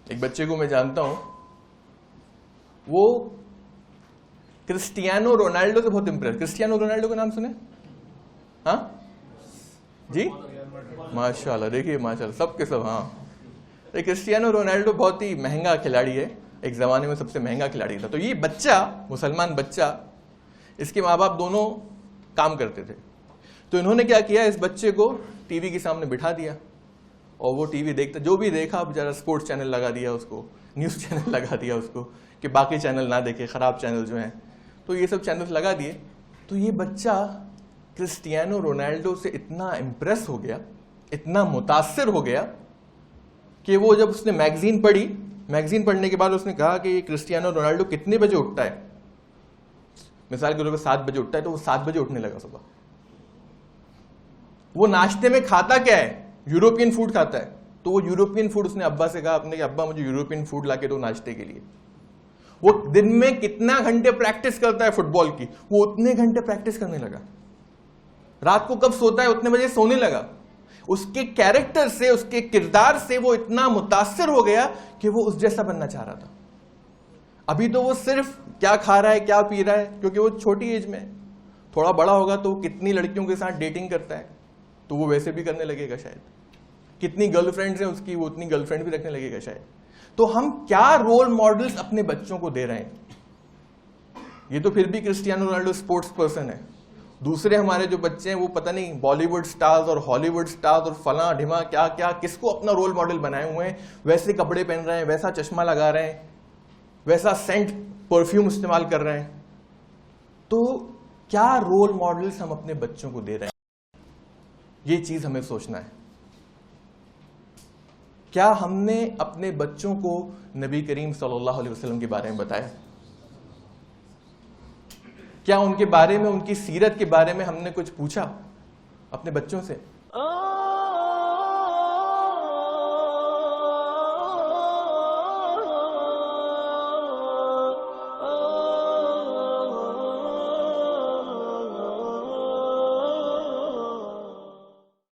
एक बच्चे को मैं जानता हूं, वो क्रिस्टियानो रोनाल्डो से बहुत इंप्रेस। क्रिस्टियानो रोनाल्डो का नाम सुने? हाँ जी, माशाल्लाह, देखिए माशाल्लाह, सब के सब। हाँ, क्रिस्टियानो रोनाल्डो बहुत ही महंगा खिलाड़ी है, एक जमाने में सबसे महंगा खिलाड़ी था। तो ये बच्चा, मुसलमान बच्चा, इसके माँ बाप दोनों काम करते थे। तो इन्होंने क्या किया, इस बच्चे को टीवी के सामने बिठा दिया और वो टीवी देखता, जो भी देखा बेचारा, स्पोर्ट्स चैनल लगा दिया उसको, न्यूज़ चैनल लगा दिया उसको कि बाकी चैनल ना देखे, खराब चैनल जो हैं, तो ये सब चैनल्स लगा दिए। तो ये बच्चा क्रिस्टियानो रोनाल्डो से इतना इम्प्रेस हो गया, इतना मुतासिर हो गया कि वो जब उसने मैगजीन पढ़ी, मैगजीन पढ़ने के बाद उसने कहा कि क्रिस्टियानो रोनाल्डो कितने बजे उठता है, मिसाल के तौर पर 7 बजे उठता है, तो वो 7 बजे उठने लगा सुबह। वो नाश्ते में खाता क्या है, यूरोपियन फूड खाता है, तो वो यूरोपियन फूड उसने अब्बा से कहा अपने कि अब्बा मुझे यूरोपियन फूड लाके दो नाश्ते के लिए। वो दिन में कितना घंटे प्रैक्टिस करता है फुटबॉल की, वो उतने घंटे प्रैक्टिस करने लगा। रात को कब सोता है, उतने बजे सोने लगा। उसके कैरेक्टर से, उसके किरदार से वो इतना मुतासिर हो गया कि वो उस जैसा बनना चाह रहा था। अभी तो वो सिर्फ क्या खा रहा है, क्या पी रहा है, क्योंकि वो छोटी एज में, थोड़ा बड़ा होगा तो कितनी लड़कियों के साथ डेटिंग करता है, तो वो वैसे भी करने लगेगा शायद। कितनी गर्लफ्रेंड्स हैं उसकी, वो उतनी गर्लफ्रेंड भी रखने लगेगा शायद। तो हम क्या रोल मॉडल्स अपने बच्चों को दे रहे हैं? ये तो फिर भी क्रिस्टियानो रोनाल्डो स्पोर्ट्स पर्सन है। दूसरे हमारे जो बच्चे हैं वो पता नहीं बॉलीवुड स्टार्स और हॉलीवुड स्टार्स और फला ढिमा क्या क्या, किसको अपना रोल मॉडल बनाए हुए हैं, वैसे कपड़े पहन रहे हैं, वैसा चश्मा लगा रहे हैं, वैसा सेंट परफ्यूम इस्तेमाल कर रहे हैं। तो क्या रोल मॉडल्स हम अपने बच्चों को दे रहे हैं? ये चीज हमें सोचना है। क्या हमने अपने बच्चों को नबी करीम सल्लल्लाहु अलैहि वसल्लम के बारे में बताया? क्या उनके बारे में, उनकी सीरत के बारे में हमने कुछ पूछा अपने बच्चों से?